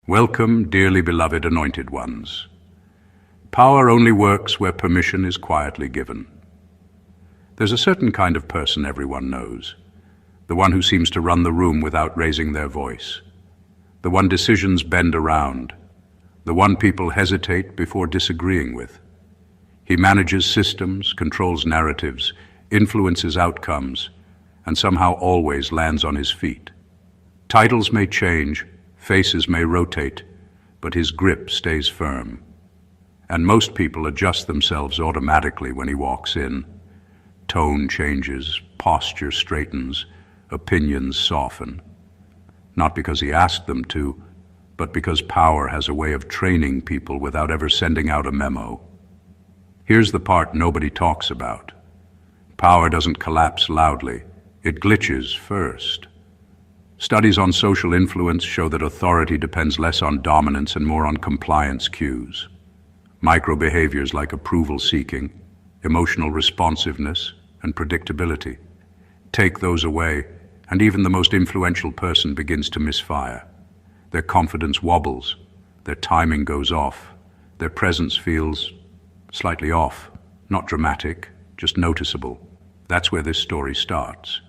Welcome, dearly beloved anointed ones. Power only works where permission is quietly given. There's a certain kind of person everyone knows, the one who seems to run the room without raising their voice, the one decisions bend around, the one people hesitate before disagreeing with. He manages systems, controls narratives, influences outcomes, and somehow always lands on his feet. Titles may change, faces may rotate, but his grip stays firm. And most people adjust themselves automatically when he walks in. Tone changes, posture straightens, opinions soften. Not because he asked them to, but because power has a way of training people without ever sending out a memo. Here's the part nobody talks about. Power doesn't collapse loudly. It glitches first. Studies on social influence show that authority depends less on dominance and more on compliance cues. Micro-behaviors like approval-seeking, emotional responsiveness, and predictability. Take those away, and even the most influential person begins to misfire. Their confidence wobbles, their timing goes off, their presence feels slightly off, not dramatic, just noticeable. That's where this story starts.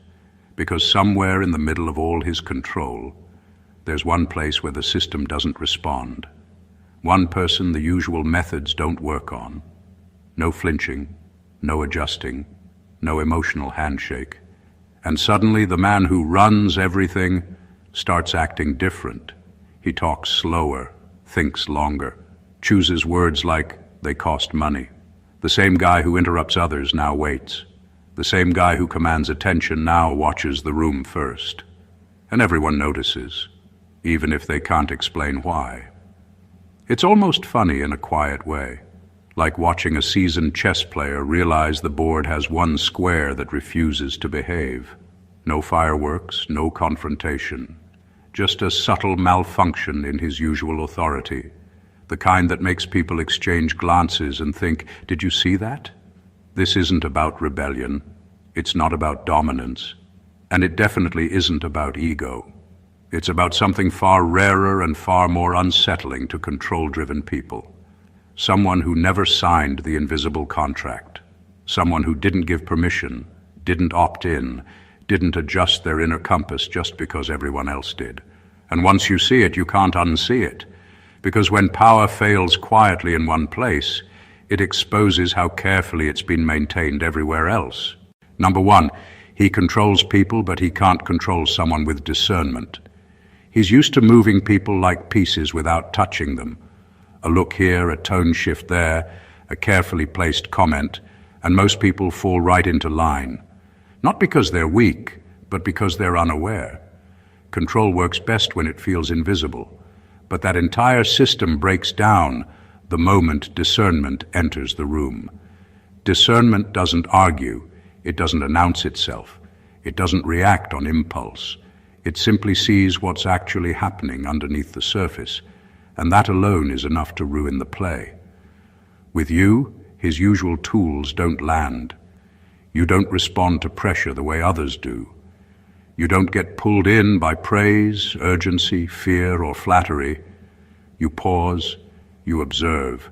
Because somewhere in the middle of all his control, there's one place where the system doesn't respond. One person the usual methods don't work on. No flinching, no adjusting, no emotional handshake. And suddenly the man who runs everything starts acting different. He talks slower, thinks longer, chooses words like they cost money. The same guy who interrupts others now waits. The same guy who commands attention now watches the room first. And everyone notices, even if they can't explain why. It's almost funny in a quiet way, like watching a seasoned chess player realize the board has one square that refuses to behave. No fireworks, no confrontation, just a subtle malfunction in his usual authority, the kind that makes people exchange glances and think, "Did you see that?" This isn't about rebellion, it's not about dominance, and it definitely isn't about ego. It's about something far rarer and far more unsettling to control-driven people. Someone who never signed the invisible contract. Someone who didn't give permission, didn't opt in, didn't adjust their inner compass just because everyone else did. And once you see it, you can't unsee it. Because when power fails quietly in one place, it exposes how carefully it's been maintained everywhere else. Number one, he controls people, but he can't control someone with discernment. He's used to moving people like pieces without touching them. A look here, a tone shift there, a carefully placed comment, and most people fall right into line. Not because they're weak, but because they're unaware. Control works best when it feels invisible, but that entire system breaks down the moment discernment enters the room. Discernment doesn't argue, it doesn't announce itself, it doesn't react on impulse. It simply sees what's actually happening underneath the surface, and that alone is enough to ruin the play. With you, his usual tools don't land. You don't respond to pressure the way others do. You don't get pulled in by praise, urgency, fear, or flattery. You pause, you observe.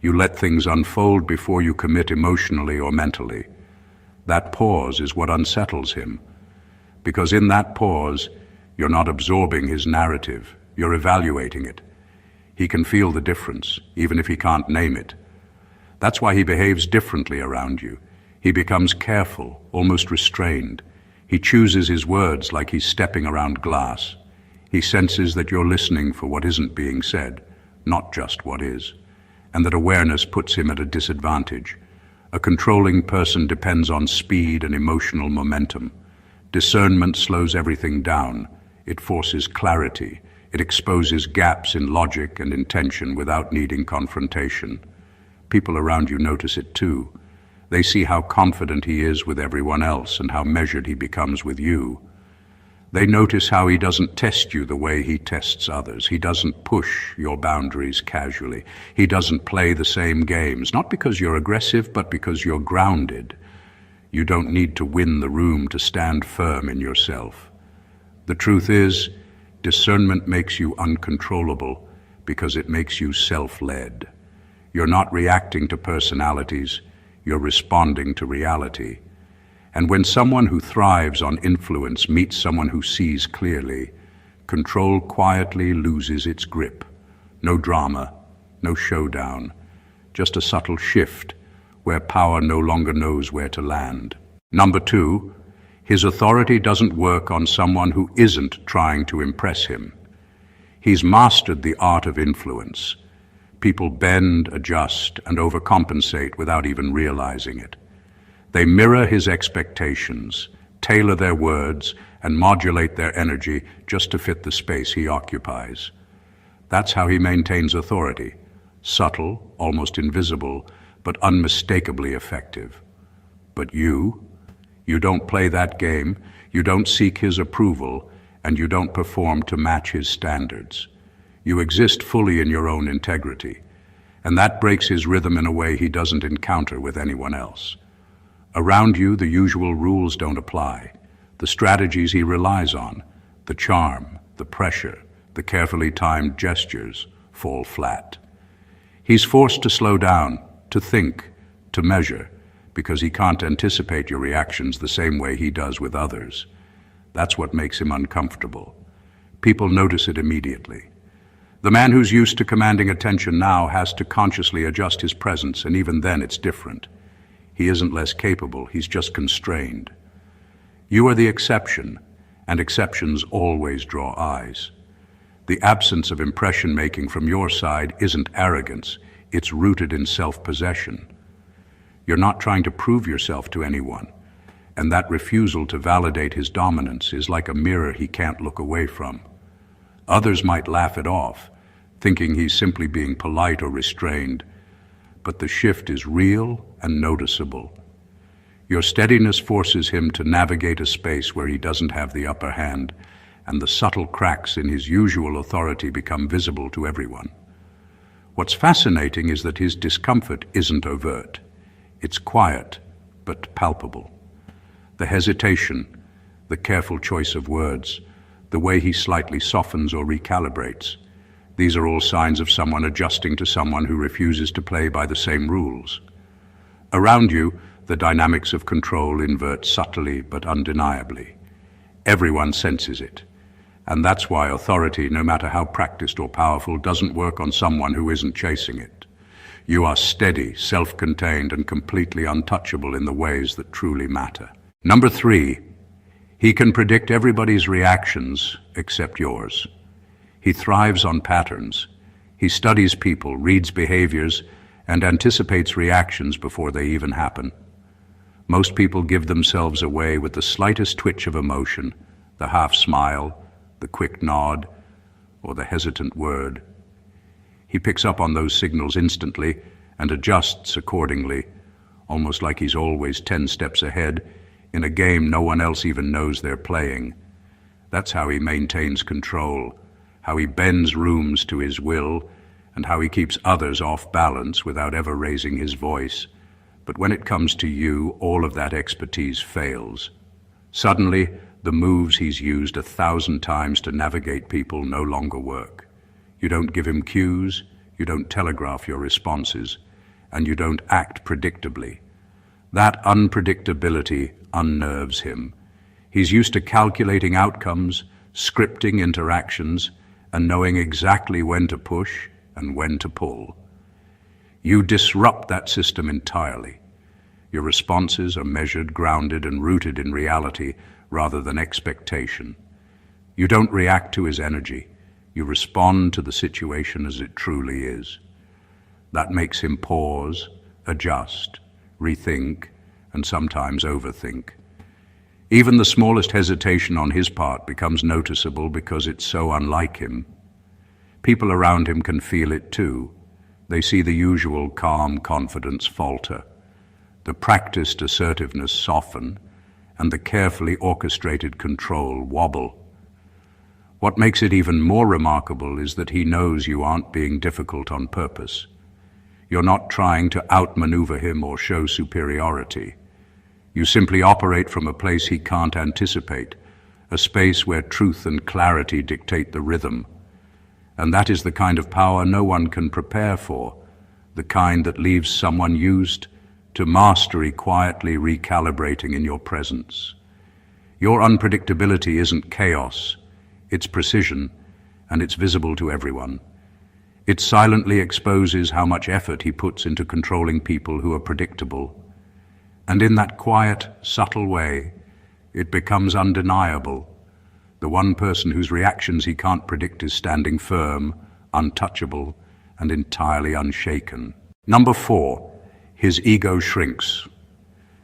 You let things unfold before you commit emotionally or mentally. That pause is what unsettles him. Because in that pause, you're not absorbing his narrative, you're evaluating it. He can feel the difference, even if he can't name it. That's why he behaves differently around you. He becomes careful, almost restrained. He chooses his words like he's stepping around glass. He senses that you're listening for what isn't being said, not just what is, and that awareness puts him at a disadvantage. A controlling person depends on speed and emotional momentum. Discernment slows everything down. It forces clarity. It exposes gaps in logic and intention without needing confrontation. People around you notice it too. They see how confident he is with everyone else and how measured he becomes with you. They notice how he doesn't test you the way he tests others. He doesn't push your boundaries casually. He doesn't play the same games, not because you're aggressive, but because you're grounded. You don't need to win the room to stand firm in yourself. The truth is, Discernment makes you uncontrollable because it makes you self-led. You're not reacting to personalities, you're responding to reality. And when someone who thrives on influence meets someone who sees clearly, control quietly loses its grip. No drama, no showdown, just a subtle shift where power no longer knows where to land. Number 2, his authority doesn't work on someone who isn't trying to impress him. He's mastered the art of influence. People bend, adjust, and overcompensate without even realizing it. They mirror his expectations, tailor their words, and modulate their energy just to fit the space he occupies. That's how he maintains authority. Subtle, almost invisible, but unmistakably effective. But you don't play that game, you don't seek his approval, and you don't perform to match his standards. You exist fully in your own integrity, and that breaks his rhythm in a way he doesn't encounter with anyone else. Around you, the usual rules don't apply. The strategies he relies on, the charm, the pressure, the carefully timed gestures, fall flat. He's forced to slow down, to think, to measure, because he can't anticipate your reactions the same way he does with others. That's what makes him uncomfortable. People notice it immediately. The man who's used to commanding attention now has to consciously adjust his presence, and even then it's different. He isn't less capable, he's just constrained. You are the exception, and exceptions always draw eyes. The absence of impression-making from your side isn't arrogance, it's rooted in self-possession. You're not trying to prove yourself to anyone, and that refusal to validate his dominance is like a mirror he can't look away from. Others might laugh it off, thinking he's simply being polite or restrained, but the shift is real and noticeable. Your steadiness forces him to navigate a space where he doesn't have the upper hand, and the subtle cracks in his usual authority become visible to everyone. What's fascinating is that his discomfort isn't overt. It's quiet, but palpable. The hesitation, the careful choice of words, the way he slightly softens or recalibrates, these are all signs of someone adjusting to someone who refuses to play by the same rules. Around you, the dynamics of control invert subtly but undeniably. Everyone senses it. And that's why authority, no matter how practiced or powerful, doesn't work on someone who isn't chasing it. You are steady, self-contained, and completely untouchable in the ways that truly matter. Number 3, he can predict everybody's reactions except yours. He thrives on patterns. He studies people, reads behaviors, and anticipates reactions before they even happen. Most people give themselves away with the slightest twitch of emotion, the half smile, the quick nod, or the hesitant word. He picks up on those signals instantly and adjusts accordingly, almost like he's always 10 steps ahead in a game no one else even knows they're playing. That's how he maintains control, how he bends rooms to his will, and how he keeps others off balance without ever raising his voice. But when it comes to you, all of that expertise fails. Suddenly, the moves he's used 1,000 times to navigate people no longer work. You don't give him cues, you don't telegraph your responses, and you don't act predictably. That unpredictability unnerves him. He's used to calculating outcomes, scripting interactions, and knowing exactly when to push and when to pull. You disrupt that system entirely. Your responses are measured, grounded, and rooted in reality rather than expectation. You don't react to his energy. You respond to the situation as it truly is. That makes him pause, adjust, rethink, and sometimes overthink. Even the smallest hesitation on his part becomes noticeable because it's so unlike him. People around him can feel it too. They see the usual calm confidence falter, the practiced assertiveness soften, and the carefully orchestrated control wobble. What makes it even more remarkable is that he knows you aren't being difficult on purpose. You're not trying to outmaneuver him or show superiority. You simply operate from a place he can't anticipate, a space where truth and clarity dictate the rhythm. And that is the kind of power no one can prepare for, the kind that leaves someone used to mastery quietly recalibrating in your presence. Your unpredictability isn't chaos, it's precision, and it's visible to everyone. It silently exposes how much effort he puts into controlling people who are predictable. And in that quiet, subtle way, it becomes undeniable. The one person whose reactions he can't predict is standing firm, untouchable, and entirely unshaken. Number 4, his ego shrinks.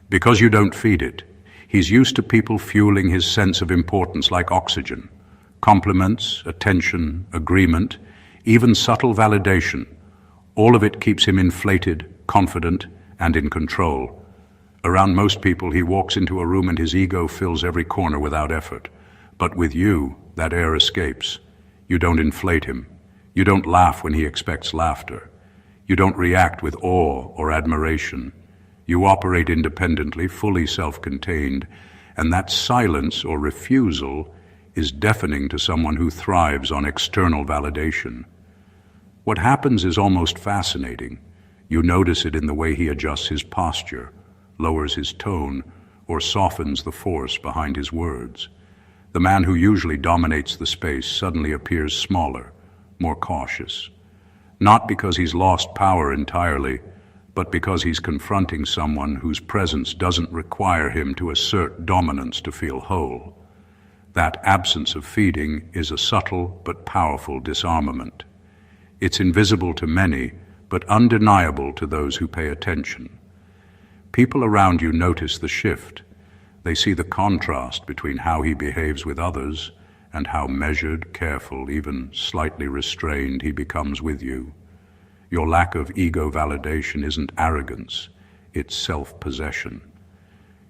Because you don't feed it, he's used to people fueling his sense of importance like oxygen. Compliments, attention, agreement, even subtle validation. All of it keeps him inflated, confident, and in control. Around most people, he walks into a room and his ego fills every corner without effort. But with you, that air escapes. You don't inflate him. You don't laugh when he expects laughter. You don't react with awe or admiration. You operate independently, fully self-contained, and that silence or refusal is deafening to someone who thrives on external validation. What happens is almost fascinating. You notice it in the way he adjusts his posture, lowers his tone, or softens the force behind his words. The man who usually dominates the space suddenly appears smaller, more cautious. Not because he's lost power entirely, but because he's confronting someone whose presence doesn't require him to assert dominance to feel whole. That absence of feeding is a subtle but powerful disarmament. It's invisible to many, but undeniable to those who pay attention. People around you notice the shift. They see the contrast between how he behaves with others and how measured, careful, even slightly restrained he becomes with you. Your lack of ego validation isn't arrogance, it's self-possession.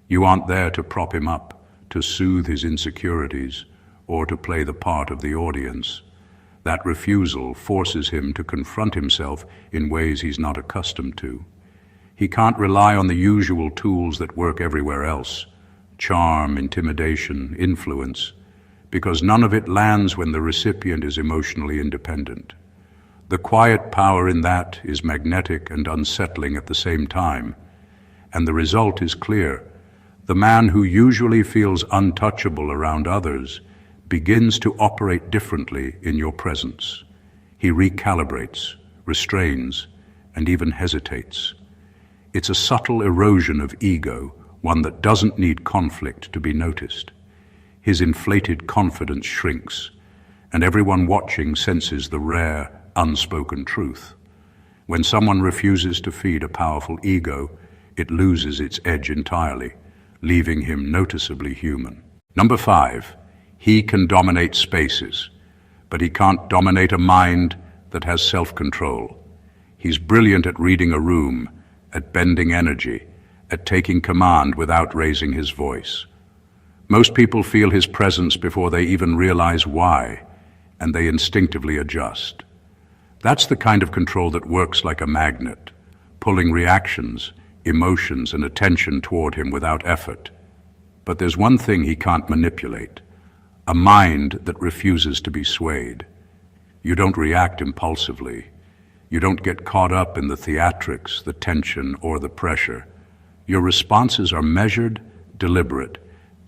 You aren't there to prop him up, to soothe his insecurities, or to play the part of the audience. That refusal forces him to confront himself in ways he's not accustomed to. He can't rely on the usual tools that work everywhere else, charm, intimidation, influence, because none of it lands when the recipient is emotionally independent. The quiet power in that is magnetic and unsettling at the same time, and the result is clear. The man who usually feels untouchable around others begins to operate differently in your presence. He recalibrates, restrains, and even hesitates. It's a subtle erosion of ego, one that doesn't need conflict to be noticed. His inflated confidence shrinks, and everyone watching senses the rare, unspoken truth. When someone refuses to feed a powerful ego, it loses its edge entirely, leaving him noticeably human. Number 5, he can dominate spaces, but he can't dominate a mind that has self-control. He's brilliant at reading a room, at bending energy, at taking command without raising his voice. Most people feel his presence before they even realize why, and they instinctively adjust. That's the kind of control that works like a magnet, pulling reactions, emotions, and attention toward him without effort. But there's one thing he can't manipulate: a mind that refuses to be swayed. You don't react impulsively. You don't get caught up in the theatrics, the tension, or the pressure. Your responses are measured, deliberate,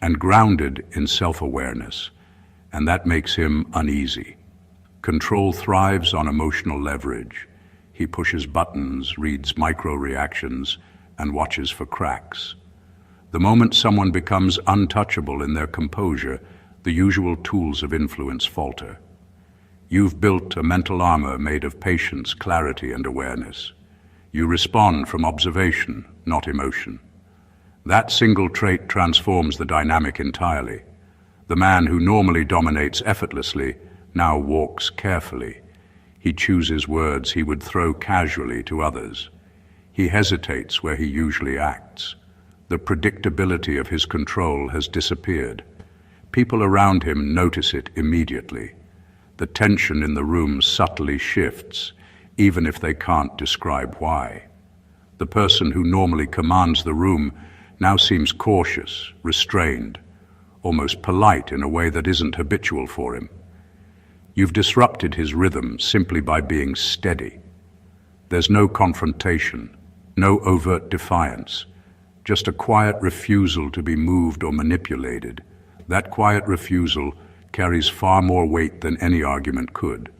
and grounded in self-awareness, and that makes him uneasy. Control thrives on emotional leverage. He pushes buttons, reads micro-reactions, and watches for cracks. The moment someone becomes untouchable in their composure, the usual tools of influence falter. You've built a mental armor made of patience, clarity, and awareness. You respond from observation, not emotion. That single trait transforms the dynamic entirely. The man who normally dominates effortlessly now walks carefully. He chooses words he would throw casually to others. He hesitates where he usually acts. The predictability of his control has disappeared. People around him notice it immediately. The tension in the room subtly shifts, even if they can't describe why. The person who normally commands the room now seems cautious, restrained, almost polite in a way that isn't habitual for him. You've disrupted his rhythm simply by being steady. There's no confrontation, no overt defiance, just a quiet refusal to be moved or manipulated. That quiet refusal carries far more weight than any argument could.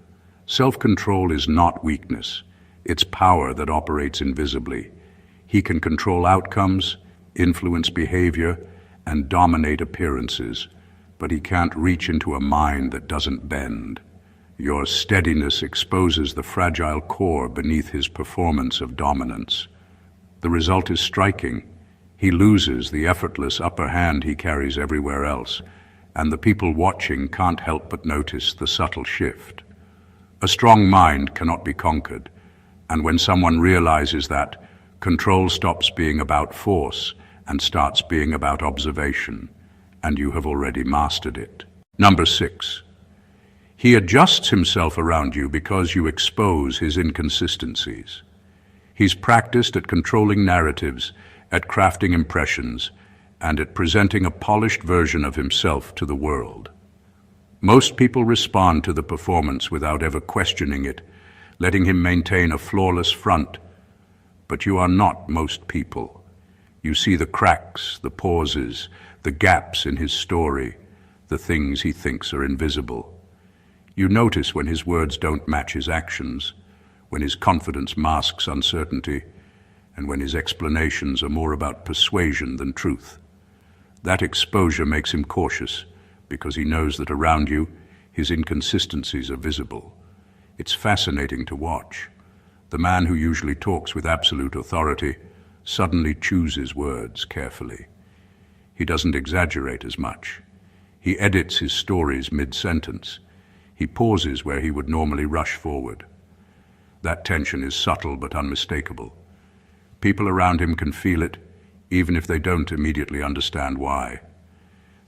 Self-control is not weakness. It's power that operates invisibly. He can control outcomes, influence behavior, and dominate appearances, but he can't reach into a mind that doesn't bend. Your steadiness exposes the fragile core beneath his performance of dominance. The result is striking. He loses the effortless upper hand he carries everywhere else, and the people watching can't help but notice the subtle shift. A strong mind cannot be conquered, and when someone realizes that, control stops being about force and starts being about observation, and you have already mastered it. Number 6. He adjusts himself around you because you expose his inconsistencies. He's practiced at controlling narratives, at crafting impressions, and at presenting a polished version of himself to the world. Most people respond to the performance without ever questioning it, letting him maintain a flawless front. But you are not most people. You see the cracks, the pauses, the gaps in his story, the things he thinks are invisible. You notice when his words don't match his actions, when his confidence masks uncertainty, and when his explanations are more about persuasion than truth. That exposure makes him cautious, because he knows that around you, his inconsistencies are visible. It's fascinating to watch. The man who usually talks with absolute authority suddenly chooses words carefully. He doesn't exaggerate as much. He edits his stories mid-sentence. He pauses where he would normally rush forward. That tension is subtle but unmistakable. People around him can feel it, even if they don't immediately understand why.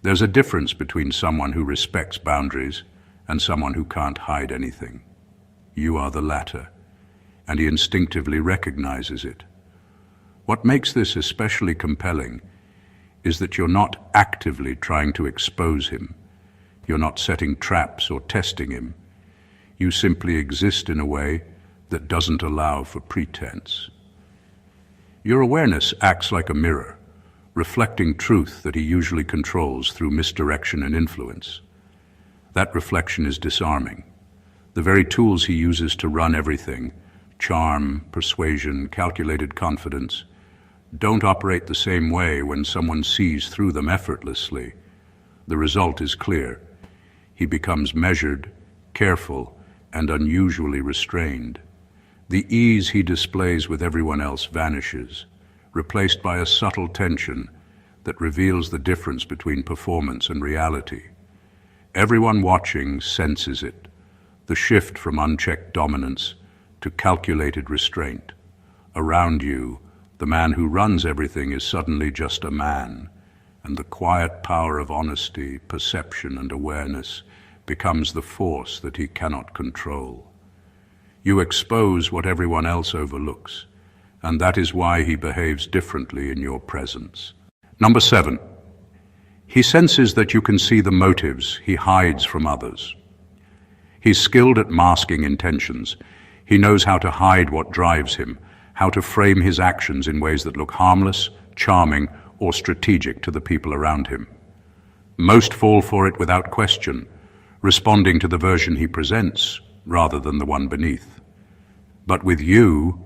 There's a difference between someone who respects boundaries and someone who can't hide anything. You are the latter, and he instinctively recognizes it. What makes this especially compelling is that you're not actively trying to expose him. You're not setting traps or testing him. You simply exist in a way that doesn't allow for pretense. Your awareness acts like a mirror, reflecting truth that he usually controls through misdirection and influence. That reflection is disarming. The very tools he uses to run everything, charm, persuasion, calculated confidence, don't operate the same way when someone sees through them effortlessly. The result is clear. He becomes measured, careful, and unusually restrained. The ease he displays with everyone else vanishes, replaced by a subtle tension that reveals the difference between performance and reality. Everyone watching senses it, the shift from unchecked dominance to calculated restraint. Around you, the man who runs everything is suddenly just a man, and the quiet power of honesty, perception, and awareness becomes the force that he cannot control. You expose what everyone else overlooks, and that is why he behaves differently in your presence. Number 7. He senses that you can see the motives he hides from others. He's skilled at masking intentions. He knows how to hide what drives him, how to frame his actions in ways that look harmless, charming, or strategic to the people around him. Most fall for it without question, responding to the version he presents rather than the one beneath. But with you,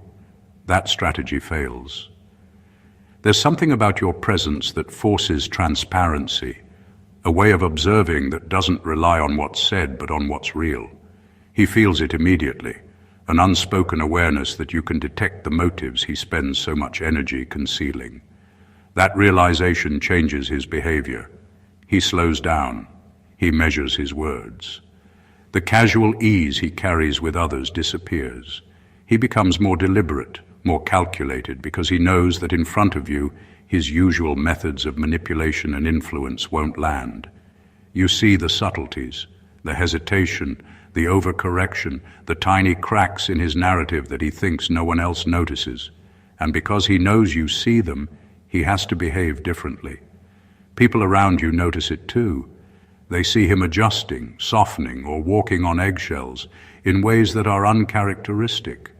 that strategy fails. There's something about your presence that forces transparency, a way of observing that doesn't rely on what's said but on what's real. He feels it immediately, an unspoken awareness that you can detect the motives he spends so much energy concealing. That realization changes his behavior. He slows down. He measures his words. The casual ease he carries with others disappears. He becomes more deliberate, more calculated, because he knows that in front of you, his usual methods of manipulation and influence won't land. You see the subtleties, the hesitation, the overcorrection, the tiny cracks in his narrative that he thinks no one else notices. And because he knows you see them, he has to behave differently. People around you notice it too. They see him adjusting, softening, or walking on eggshells in ways that are uncharacteristic.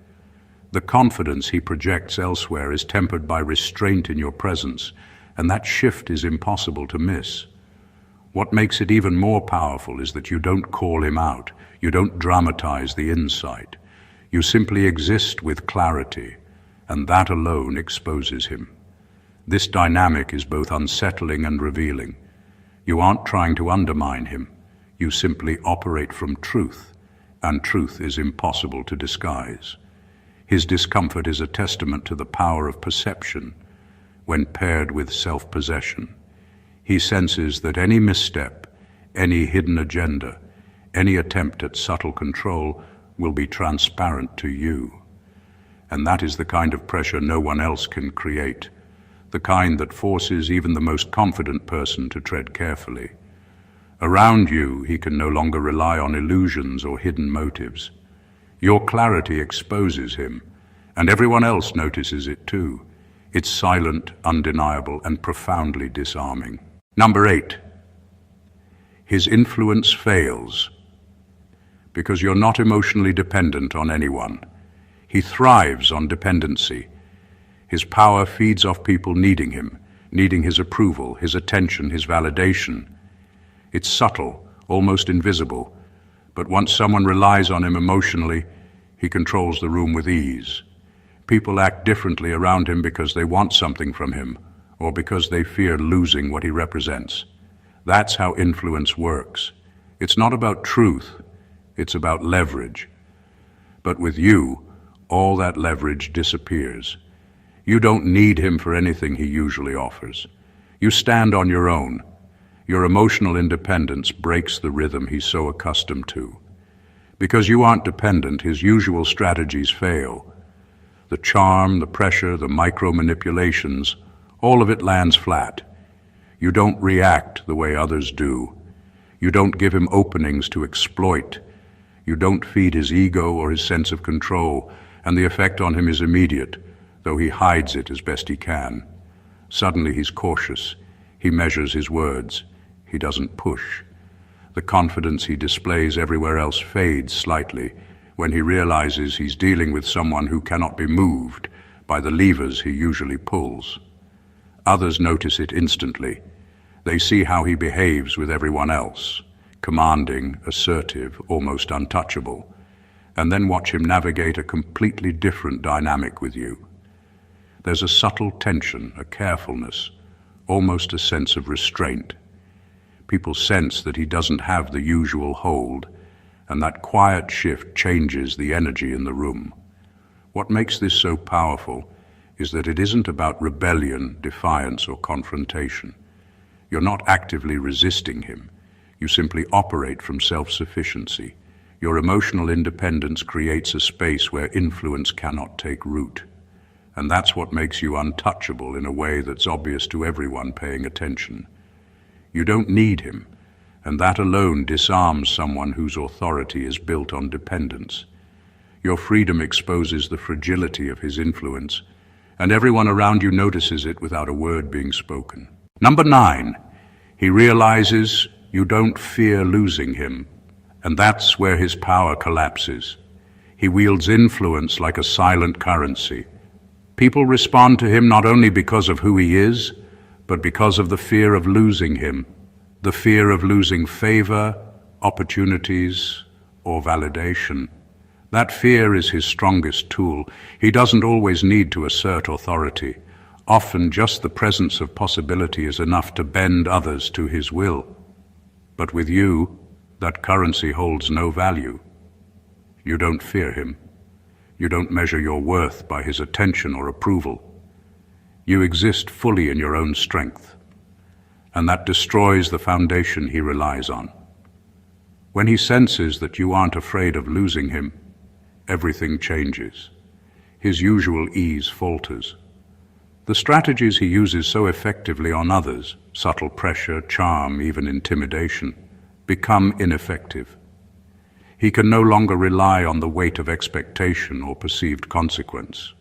The confidence he projects elsewhere is tempered by restraint in your presence, and that shift is impossible to miss. What makes it even more powerful is that you don't call him out, you don't dramatize the insight. You simply exist with clarity, and that alone exposes him. This dynamic is both unsettling and revealing. You aren't trying to undermine him, you simply operate from truth, and truth is impossible to disguise. His discomfort is a testament to the power of perception when paired with self-possession. He senses that any misstep, any hidden agenda, any attempt at subtle control will be transparent to you. And that is the kind of pressure no one else can create, the kind that forces even the most confident person to tread carefully. Around you, he can no longer rely on illusions or hidden motives. Your clarity exposes him, and everyone else notices it too. It's silent, undeniable, and profoundly disarming. Number 8. His influence fails. Because you're not emotionally dependent on anyone. He thrives on dependency. His power feeds off people needing him, needing his approval, his attention, his validation. It's subtle, almost invisible, but once someone relies on him emotionally, he controls the room with ease. People act differently around him because they want something from him, or because they fear losing what he represents. That's how influence works. It's not about truth, it's about leverage. But with you, all that leverage disappears. You don't need him for anything he usually offers. You stand on your own. Your emotional independence breaks the rhythm he's so accustomed to. Because you aren't dependent, his usual strategies fail. The charm, the pressure, the micro-manipulations, all of it lands flat. You don't react the way others do. You don't give him openings to exploit. You don't feed his ego or his sense of control, and the effect on him is immediate, though he hides it as best he can. Suddenly he's cautious. He measures his words. He doesn't push. The confidence he displays everywhere else fades slightly when he realizes he's dealing with someone who cannot be moved by the levers he usually pulls. Others notice it instantly. They see how he behaves with everyone else, commanding, assertive, almost untouchable, and then watch him navigate a completely different dynamic with you. There's a subtle tension, a carefulness, almost a sense of restraint. People sense that he doesn't have the usual hold, and that quiet shift changes the energy in the room. What makes this so powerful is that it isn't about rebellion, defiance, or confrontation. You're not actively resisting him. You simply operate from self-sufficiency. Your emotional independence creates a space where influence cannot take root. And that's what makes you untouchable in a way that's obvious to everyone paying attention. You don't need him, and that alone disarms someone whose authority is built on dependence. Your freedom exposes the fragility of his influence, and everyone around you notices it without a word being spoken. Number 9, he realizes you don't fear losing him, and that's where his power collapses. He wields influence like a silent currency. People respond to him not only because of who he is, but because of the fear of losing him, the fear of losing favor, opportunities, or validation. That fear is his strongest tool. He doesn't always need to assert authority. Often just the presence of possibility is enough to bend others to his will. But with you, that currency holds no value. You don't fear him. You don't measure your worth by his attention or approval. You exist fully in your own strength, and that destroys the foundation he relies on. When he senses that you aren't afraid of losing him, everything changes. His usual ease falters. The strategies he uses so effectively on others, subtle pressure, charm, even intimidation, become ineffective. He can no longer rely on the weight of expectation or perceived consequence.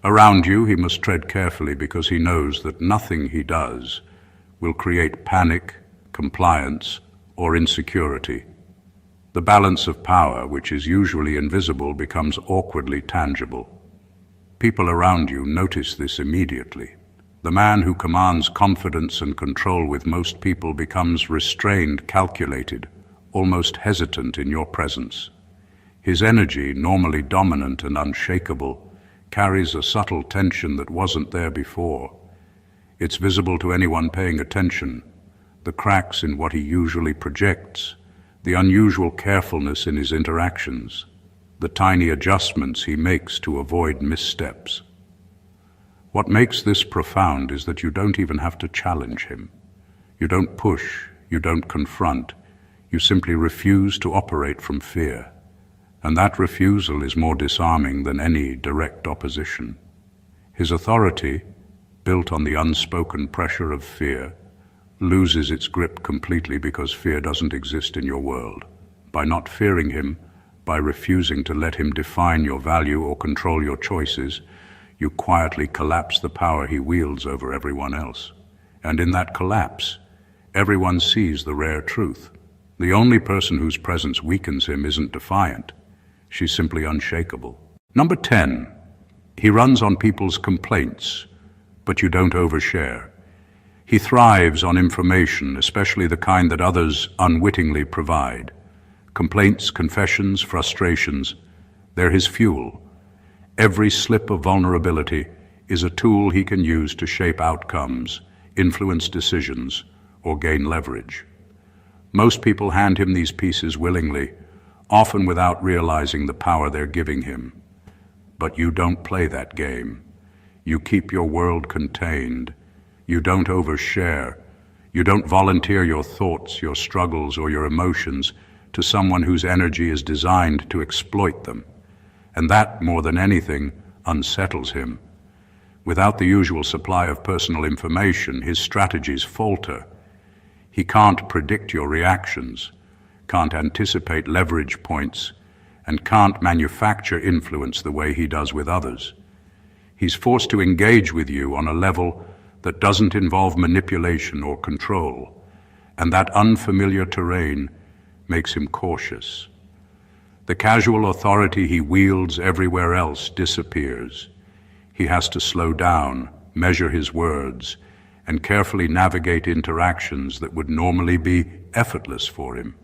Around you, he must tread carefully because he knows that nothing he does will create panic, compliance, or insecurity. The balance of power, which is usually invisible, becomes awkwardly tangible. People around you notice this immediately. The man who commands confidence and control with most people becomes restrained, calculated, almost hesitant in your presence. His energy, normally dominant and unshakable, carries a subtle tension that wasn't there before. It's visible to anyone paying attention, the cracks in what he usually projects, the unusual carefulness in his interactions, the tiny adjustments he makes to avoid missteps. What makes this profound is that you don't even have to challenge him. You don't push, you don't confront, you simply refuse to operate from fear. And that refusal is more disarming than any direct opposition. His authority, built on the unspoken pressure of fear, loses its grip completely because fear doesn't exist in your world. By not fearing him, by refusing to let him define your value or control your choices, you quietly collapse the power he wields over everyone else. And in that collapse, everyone sees the rare truth. The only person whose presence weakens him isn't defiant. She's simply unshakable. Number 10, he runs on people's complaints, but you don't overshare. He thrives on information, especially the kind that others unwittingly provide. Complaints, confessions, frustrations, they're his fuel. Every slip of vulnerability is a tool he can use to shape outcomes, influence decisions, or gain leverage. Most people hand him these pieces willingly, often without realizing the power they're giving him. But you don't play that game. You keep your world contained. You don't overshare. You don't volunteer your thoughts, your struggles, or your emotions to someone whose energy is designed to exploit them. And that, more than anything, unsettles him. Without the usual supply of personal information, his strategies falter. He can't predict your reactions, can't anticipate leverage points, and can't manufacture influence the way he does with others. He's forced to engage with you on a level that doesn't involve manipulation or control, and that unfamiliar terrain makes him cautious. The casual authority he wields everywhere else disappears. He has to slow down, measure his words, and carefully navigate interactions that would normally be effortless for him.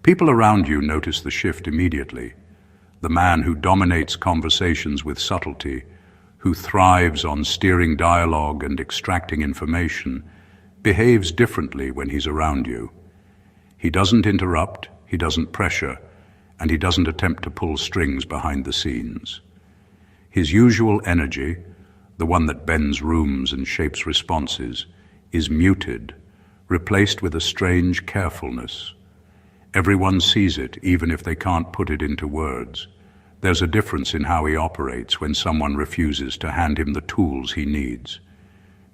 People around you notice the shift immediately. The man who dominates conversations with subtlety, who thrives on steering dialogue and extracting information, behaves differently when he's around you. He doesn't interrupt, he doesn't pressure, and he doesn't attempt to pull strings behind the scenes. His usual energy, the one that bends rooms and shapes responses, is muted, replaced with a strange carefulness. Everyone sees it, even if they can't put it into words. There's a difference in how he operates when someone refuses to hand him the tools he needs.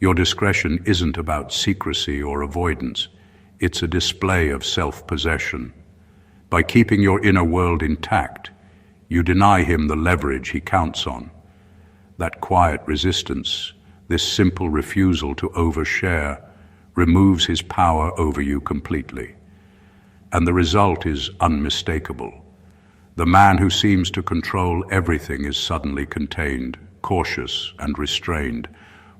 Your discretion isn't about secrecy or avoidance. It's a display of self-possession. By keeping your inner world intact, you deny him the leverage he counts on. That quiet resistance, this simple refusal to overshare, removes his power over you completely. And the result is unmistakable. The man who seems to control everything is suddenly contained, cautious and restrained,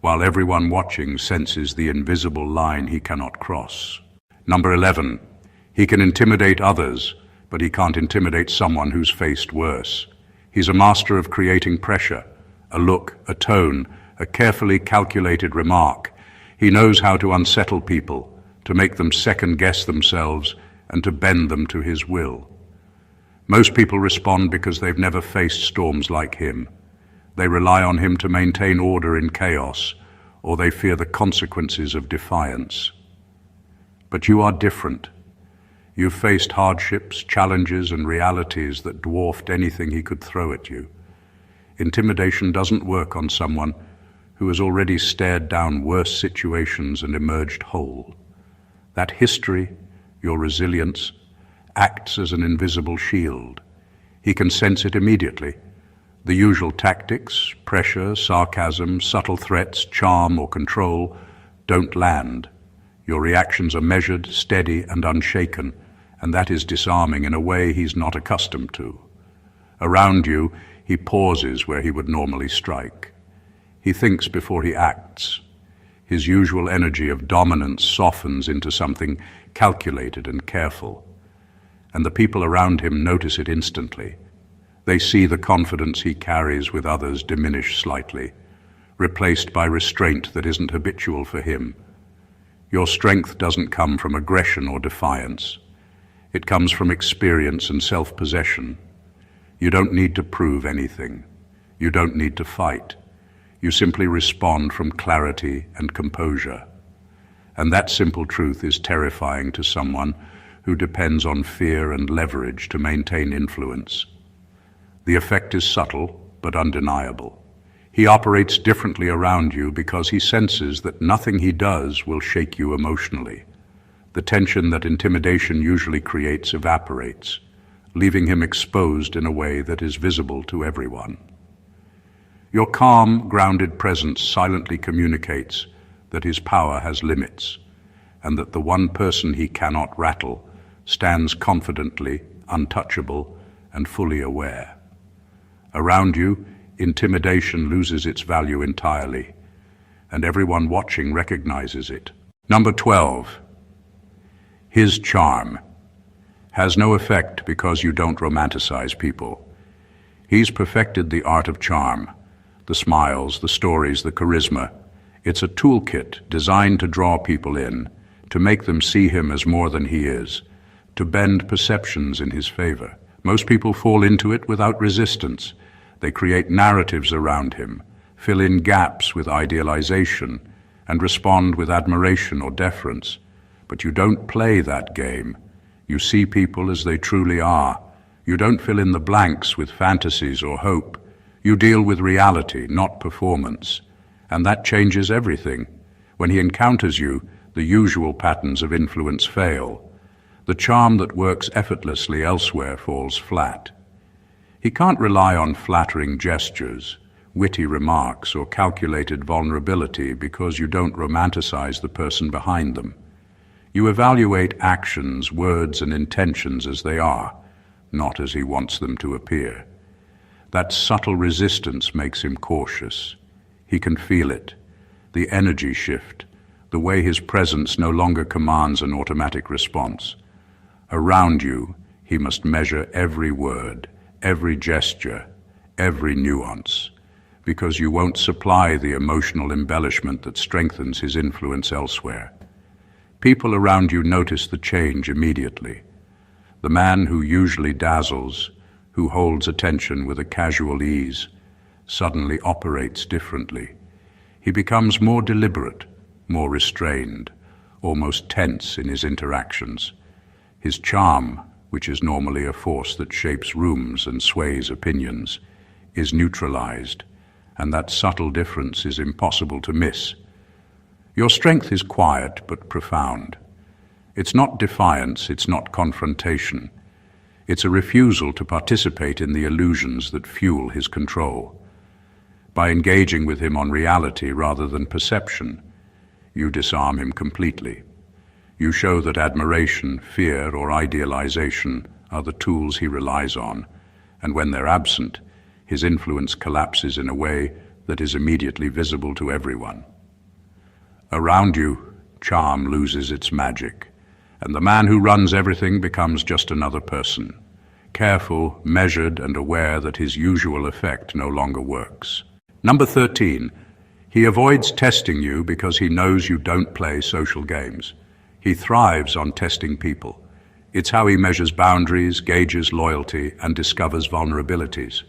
while everyone watching senses the invisible line he cannot cross. Number 11, he can intimidate others, but he can't intimidate someone who's faced worse. He's a master of creating pressure, a look, a tone, a carefully calculated remark. He knows how to unsettle people, to make them second-guess themselves, and to bend them to his will. Most people respond because they've never faced storms like him. They rely on him to maintain order in chaos, or they fear the consequences of defiance. But you are different. You've faced hardships, challenges, and realities that dwarfed anything he could throw at you. Intimidation doesn't work on someone who has already stared down worse situations and emerged whole. That history, your resilience, acts as an invisible shield. He can sense it immediately. The usual tactics, pressure, sarcasm, subtle threats, charm, or control don't land. Your reactions are measured, steady, and unshaken, and that is disarming in a way he's not accustomed to. Around you, he pauses where he would normally strike. He thinks before he acts. His usual energy of dominance softens into something calculated and careful, and the people around him notice it instantly. They see the confidence he carries with others diminish slightly, replaced by restraint that isn't habitual for him. Your strength doesn't come from aggression or defiance. It comes from experience and self-possession. You don't need to prove anything. You don't need to fight. You simply respond from clarity and composure. And that simple truth is terrifying to someone who depends on fear and leverage to maintain influence. The effect is subtle but undeniable. He operates differently around you because he senses that nothing he does will shake you emotionally. The tension that intimidation usually creates evaporates, leaving him exposed in a way that is visible to everyone. Your calm, grounded presence silently communicates that his power has limits, and that the one person he cannot rattle stands confidently, untouchable, and fully aware. Around you, intimidation loses its value entirely, and everyone watching recognizes it. Number 12. His charm has no effect because you don't romanticize people. He's perfected the art of charm, the smiles, the stories, the charisma. It's a toolkit designed to draw people in, to make them see him as more than he is, to bend perceptions in his favor. Most people fall into it without resistance. They create narratives around him, fill in gaps with idealization, and respond with admiration or deference. But you don't play that game. You see people as they truly are. You don't fill in the blanks with fantasies or hope. You deal with reality, not performance. And that changes everything. When he encounters you, the usual patterns of influence fail. The charm that works effortlessly elsewhere falls flat. He can't rely on flattering gestures, witty remarks, or calculated vulnerability because you don't romanticize the person behind them. You evaluate actions, words, and intentions as they are, not as he wants them to appear. That subtle resistance makes him cautious. He can feel it, the energy shift, the way his presence no longer commands an automatic response. Around you, he must measure every word, every gesture, every nuance, because you won't supply the emotional embellishment that strengthens his influence elsewhere. People around you notice the change immediately. The man who usually dazzles, who holds attention with a casual ease, suddenly operates differently. He becomes more deliberate, more restrained, almost tense in his interactions. His charm, which is normally a force that shapes rooms and sways opinions, is neutralized, and that subtle difference is impossible to miss. Your strength is quiet but profound. It's not defiance, it's not confrontation. It's a refusal to participate in the illusions that fuel his control. By engaging with him on reality rather than perception, you disarm him completely. You show that admiration, fear, or idealization are the tools he relies on, and when they're absent, his influence collapses in a way that is immediately visible to everyone. Around you, charm loses its magic, and the man who runs everything becomes just another person, careful, measured, and aware that his usual effect no longer works. Number 13. He avoids testing you because he knows you don't play social games. He thrives on testing people. It's how he measures boundaries, gauges loyalty, and discovers vulnerabilities.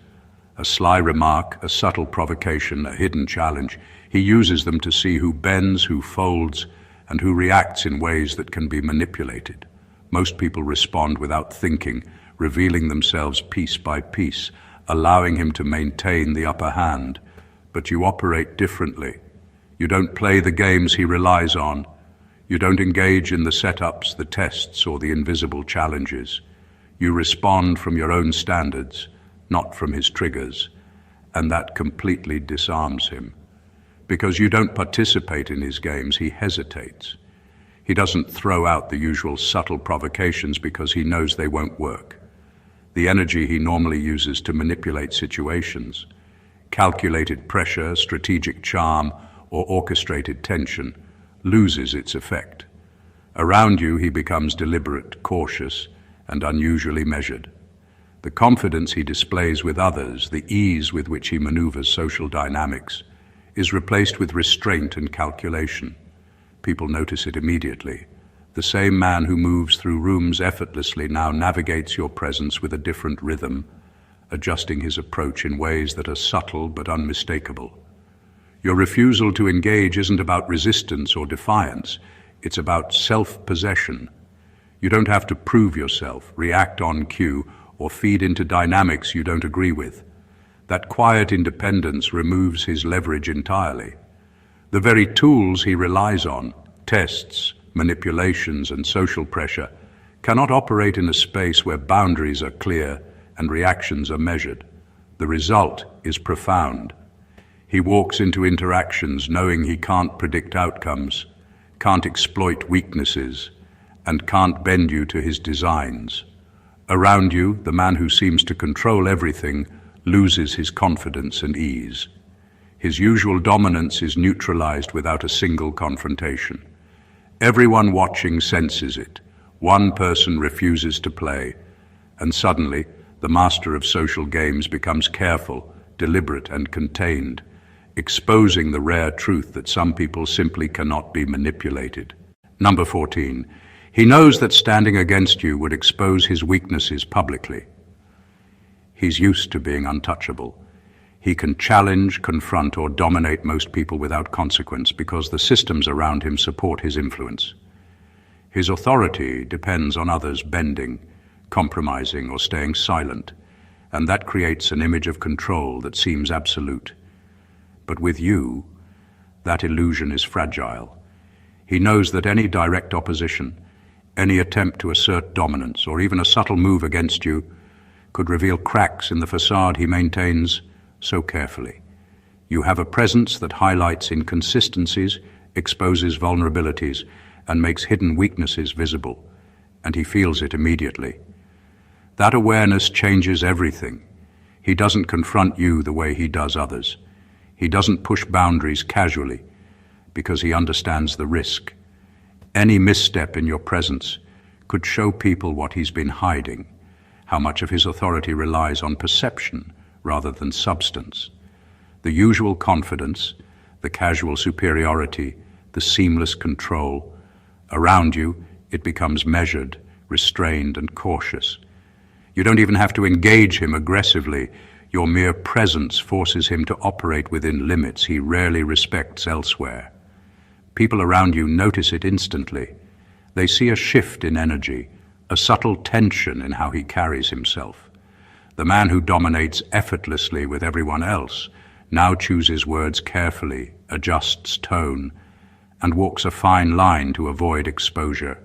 A sly remark, a subtle provocation, a hidden challenge, he uses them to see who bends, who folds, and who reacts in ways that can be manipulated. Most people respond without thinking, revealing themselves piece by piece, allowing him to maintain the upper hand. But you operate differently. You don't play the games he relies on. You don't engage in the setups, the tests, or the invisible challenges. You respond from your own standards, not from his triggers, and that completely disarms him. Because you don't participate in his games, he hesitates. He doesn't throw out the usual subtle provocations because he knows they won't work. The energy he normally uses to manipulate situations, calculated pressure, strategic charm, or orchestrated tension, loses its effect. Around you, he becomes deliberate, cautious, and unusually measured. The confidence he displays with others, the ease with which he maneuvers social dynamics, is replaced with restraint and calculation. People notice it immediately. The same man who moves through rooms effortlessly now navigates your presence with a different rhythm, adjusting his approach in ways that are subtle but unmistakable. Your refusal to engage isn't about resistance or defiance, it's about self-possession. You don't have to prove yourself, react on cue, or feed into dynamics you don't agree with. That quiet independence removes his leverage entirely. The very tools he relies on, tests, manipulations, and social pressure, cannot operate in a space where boundaries are clear and reactions are measured. The result is profound. He walks into interactions knowing he can't predict outcomes, can't exploit weaknesses, and can't bend you to his designs. Around you, the man who seems to control everything loses his confidence and ease. His usual dominance is neutralized without a single confrontation. Everyone watching senses it. One person refuses to play, and suddenly the master of social games becomes careful, deliberate, and contained, exposing the rare truth that some people simply cannot be manipulated. Number 14. He knows that standing against you would expose his weaknesses publicly. He's used to being untouchable. He can challenge, confront, or dominate most people without consequence because the systems around him support his influence. His authority depends on others bending, compromising, or staying silent, and that creates an image of control that seems absolute. But with you, that illusion is fragile. He knows that any direct opposition, any attempt to assert dominance, or even a subtle move against you could reveal cracks in the facade he maintains so carefully. You have a presence that highlights inconsistencies, exposes vulnerabilities, and makes hidden weaknesses visible, and he feels it immediately. That awareness changes everything. He doesn't confront you the way he does others. He doesn't push boundaries casually because he understands the risk. Any misstep in your presence could show people what he's been hiding, how much of his authority relies on perception rather than substance. The usual confidence, the casual superiority, the seamless control. Around you, it becomes measured, restrained, and cautious. You don't even have to engage him aggressively. Your mere presence forces him to operate within limits he rarely respects elsewhere. People around you notice it instantly. They see a shift in energy, a subtle tension in how he carries himself. The man who dominates effortlessly with everyone else now chooses words carefully, adjusts tone, and walks a fine line to avoid exposure.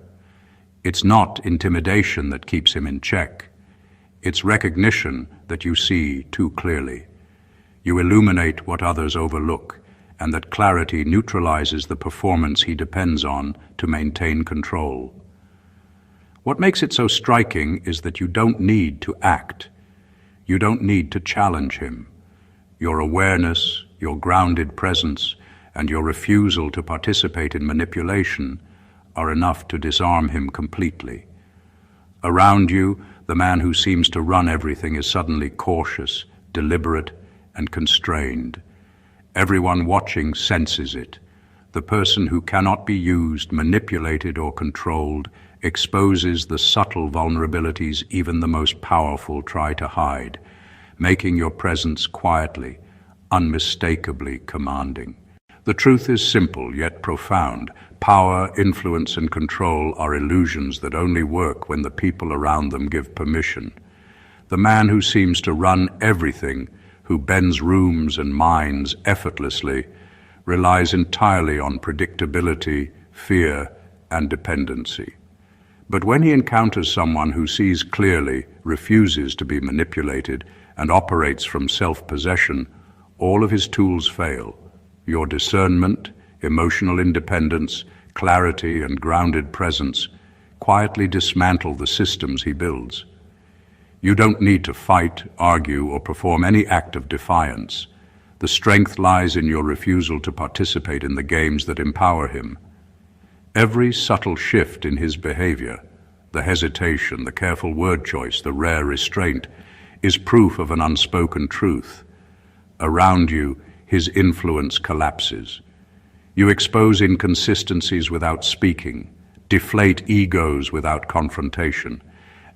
It's not intimidation that keeps him in check. It's recognition that you see too clearly. You illuminate what others overlook, and that clarity neutralizes the performance he depends on to maintain control. What makes it so striking is that you don't need to act. You don't need to challenge him. Your awareness, your grounded presence, and your refusal to participate in manipulation are enough to disarm him completely. Around you, the man who seems to run everything is suddenly cautious, deliberate, and constrained. Everyone watching senses it. The person who cannot be used, manipulated, or controlled exposes the subtle vulnerabilities even the most powerful try to hide, making your presence quietly, unmistakably commanding. The truth is simple yet profound. Power, influence, and control are illusions that only work when the people around them give permission. The man who seems to run everything, who bends rooms and minds effortlessly, relies entirely on predictability, fear, and dependency. But when he encounters someone who sees clearly, refuses to be manipulated, and operates from self-possession, all of his tools fail. Your discernment, emotional independence, clarity, and grounded presence quietly dismantle the systems he builds. You don't need to fight, argue, or perform any act of defiance. The strength lies in your refusal to participate in the games that empower him. Every subtle shift in his behavior, the hesitation, the careful word choice, the rare restraint, is proof of an unspoken truth. Around you, his influence collapses. You expose inconsistencies without speaking, deflate egos without confrontation,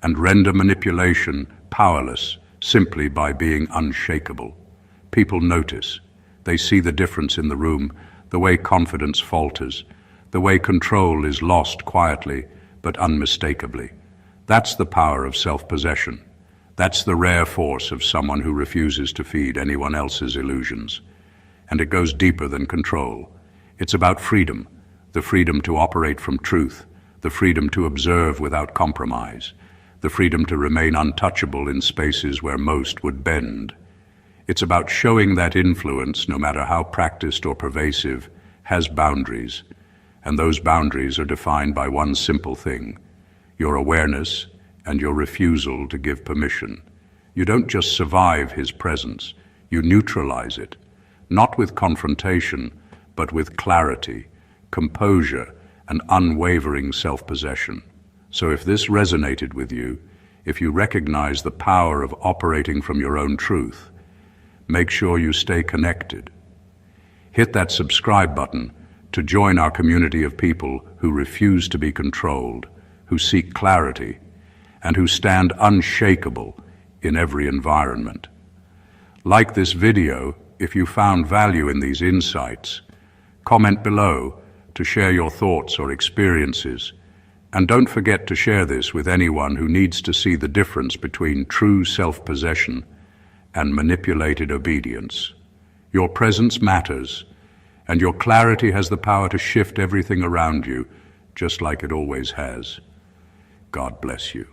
and render manipulation powerless simply by being unshakable. People notice. They see the difference in the room, the way confidence falters, the way control is lost quietly but unmistakably. That's the power of self-possession. That's the rare force of someone who refuses to feed anyone else's illusions. And it goes deeper than control. It's about freedom, the freedom to operate from truth, the freedom to observe without compromise, the freedom to remain untouchable in spaces where most would bend. It's about showing that influence, no matter how practiced or pervasive, has boundaries. And those boundaries are defined by one simple thing: your awareness and your refusal to give permission. You don't just survive his presence, you neutralize it, not with confrontation, but with clarity, composure, and unwavering self-possession. So if this resonated with you, if you recognize the power of operating from your own truth, make sure you stay connected. Hit that subscribe button to join our community of people who refuse to be controlled, who seek clarity, and who stand unshakable in every environment. Like this video if you found value in these insights. Comment below to share your thoughts or experiences. And don't forget to share this with anyone who needs to see the difference between true self-possession and manipulated obedience. Your presence matters, and your clarity has the power to shift everything around you, just like it always has. God bless you.